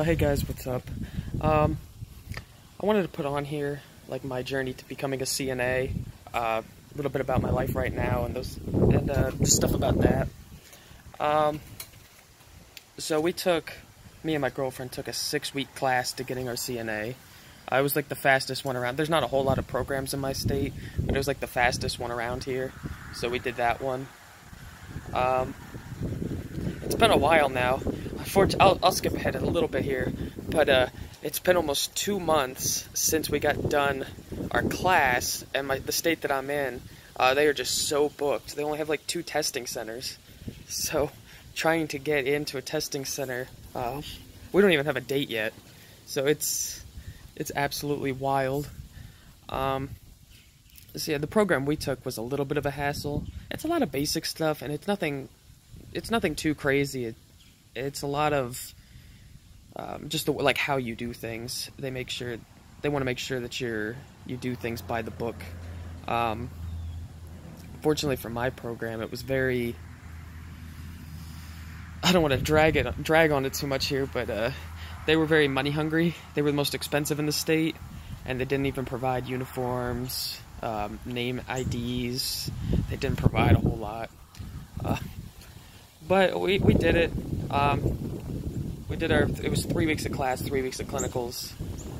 Hey guys, what's up? I wanted to put on here like my journey to becoming a CNA, a little bit about my life right now, and just stuff about that. So me and my girlfriend took a 6-week class to getting our CNA. I was like the fastest one around. There's not a whole lot of programs in my state, but it was like the fastest one around here. So we did that one. It's been a while now. I'll skip ahead a little bit here, but it's been almost 2 months since we got done our class, and the state that I'm in, they are just so booked. They only have like 2 testing centers, so trying to get into a testing center, we don't even have a date yet, so it's absolutely wild. So yeah, the program we took was a little bit of a hassle. It's a lot of basic stuff, and it's nothing too crazy. It's a lot of just like how you do things. They want to make sure that you do things by the book. Fortunately for my program, it was very. I don't want to drag on it too much here, but they were very money hungry. They were the most expensive in the state, and they didn't even provide uniforms, name IDs. They didn't provide a whole lot. But we did it. It was 3 weeks of class, 3 weeks of clinicals.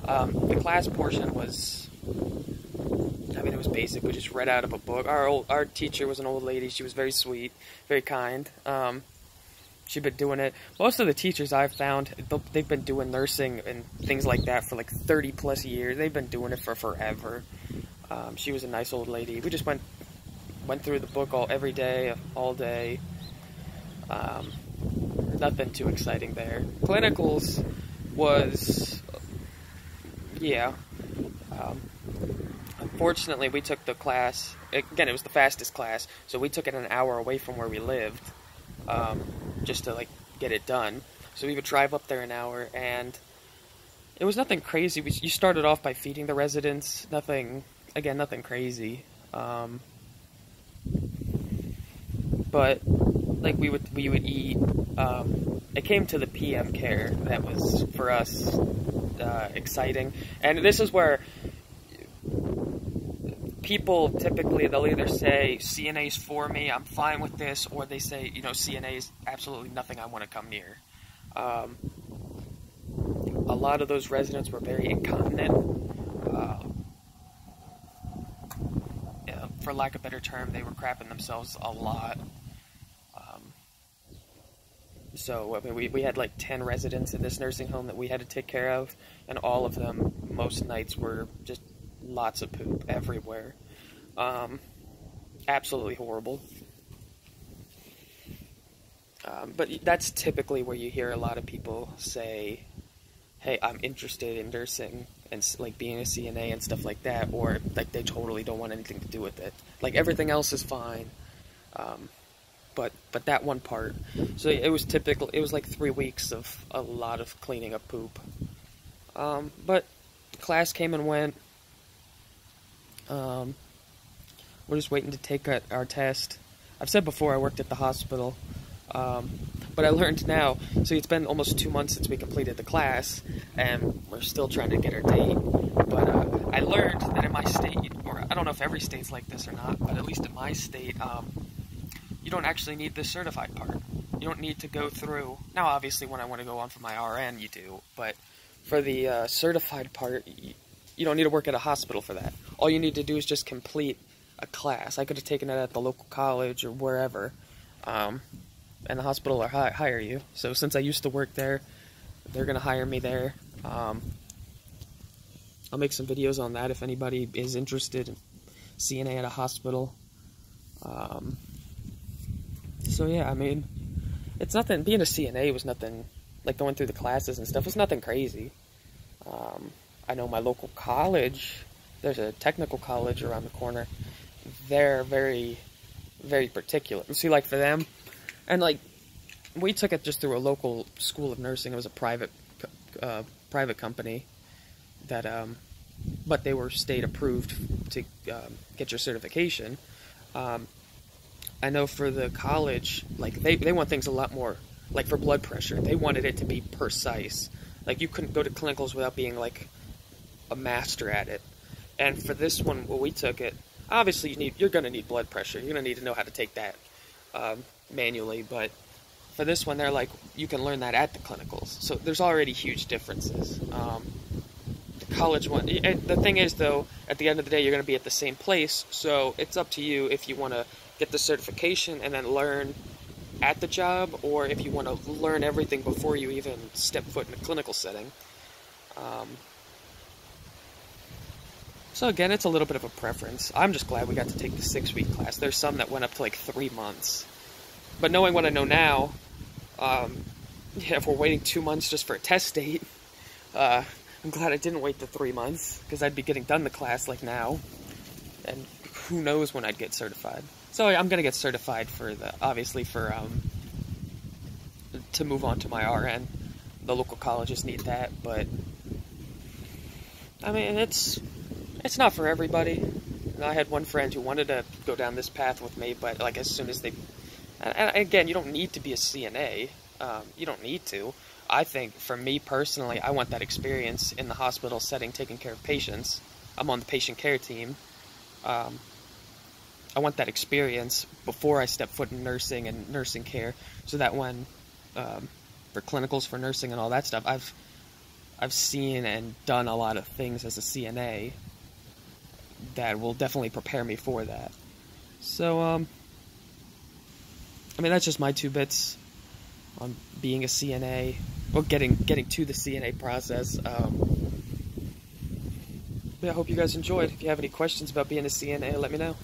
The class portion was, it was basic. We just read out of a book. Our teacher was an old lady. She was very sweet, very kind. She'd been doing it. Most of the teachers I've found, they've been doing nursing and things like that for like 30 plus years. They've been doing it for forever. She was a nice old lady. We just went through the book every day, all day. Nothing too exciting there. Clinicals was, yeah. Unfortunately, we took the class, again, it was the fastest class, so we took it an hour away from where we lived, just to, like, get it done. So we would drive up there an hour, and it was nothing crazy. You started off by feeding the residents, nothing crazy. But like we would eat. It came to the PM care that was for us exciting, and this is where people typically they'll either say CNA's for me, I'm fine with this, or they say CNA is absolutely nothing I want to come near. A lot of those residents were very incontinent. For lack of a better term, they were crapping themselves a lot. So we had like 10 residents in this nursing home that we had to take care of, and all of them, most nights, were just lots of poop everywhere. Absolutely horrible. But that's typically where you hear a lot of people say, hey, I'm interested in nursing and like being a CNA and stuff like that, or like they totally don't want anything to do with it. Like everything else is fine. But that one part. So it was typical. It was like 3 weeks of a lot of cleaning up poop. But class came and went. We're just waiting to take our test. I've said before I worked at the hospital, but I learned now. So it's been almost 2 months since we completed the class, and we're still trying to get our date. But I learned that in my state, or I don't know if every state's like this or not, but at least in my state, you don't actually need the certified part. You don't need to go through. Now, obviously, when I want to go on for my RN, you do. But for the certified part, you don't need to work at a hospital for that. All you need to do is just complete a class. I could have taken it at the local college or wherever, and the hospital will hire you. So since I used to work there, they're going to hire me there. I'll make some videos on that if anybody is interested in CNA at a hospital. So yeah, it's nothing, being a CNA was nothing, like going through the classes and stuff, was nothing crazy. I know my local college, there's a technical college around the corner, they're very, very particular. See, like for them, and like, we took it just through a local school of nursing. It was a private company that, but they were state approved to get your certification. I know for the college, like, they want things a lot more, like for blood pressure, they wanted it to be precise. Like, you couldn't go to clinicals without being, like, a master at it. And for this one, when we took it, obviously you're going to need blood pressure. You're going to need to know how to take that manually. But for this one, they're like, you can learn that at the clinicals. So there's already huge differences. The college one, and the thing is, though, at the end of the day, you're going to be at the same place. So it's up to you if you want to get the certification and then learn at the job, or if you want to learn everything before you even step foot in a clinical setting. So again, it's a little bit of a preference. I'm just glad we got to take the 6-week class. There's some that went up to like 3 months. But knowing what I know now, if we're waiting 2 months just for a test date, I'm glad I didn't wait the 3 months, because I'd be getting done the class like now, and who knows when I'd get certified. So I'm gonna get certified for obviously to move on to my RN. The local colleges need that, but I mean, it's not for everybody. And I had one friend who wanted to go down this path with me, but like as soon as they, and again, you don't need to be a CNA. You don't need to. I think, for me personally, I want that experience in the hospital setting, taking care of patients. I'm on the patient care team. I want that experience before I step foot in nursing and nursing care, so that when for clinicals for nursing and all that stuff, I've seen and done a lot of things as a CNA that will definitely prepare me for that. So, I mean, that's just my 2 bits on being a CNA, or getting to the CNA process. But I hope you guys enjoyed. If you have any questions about being a CNA, let me know.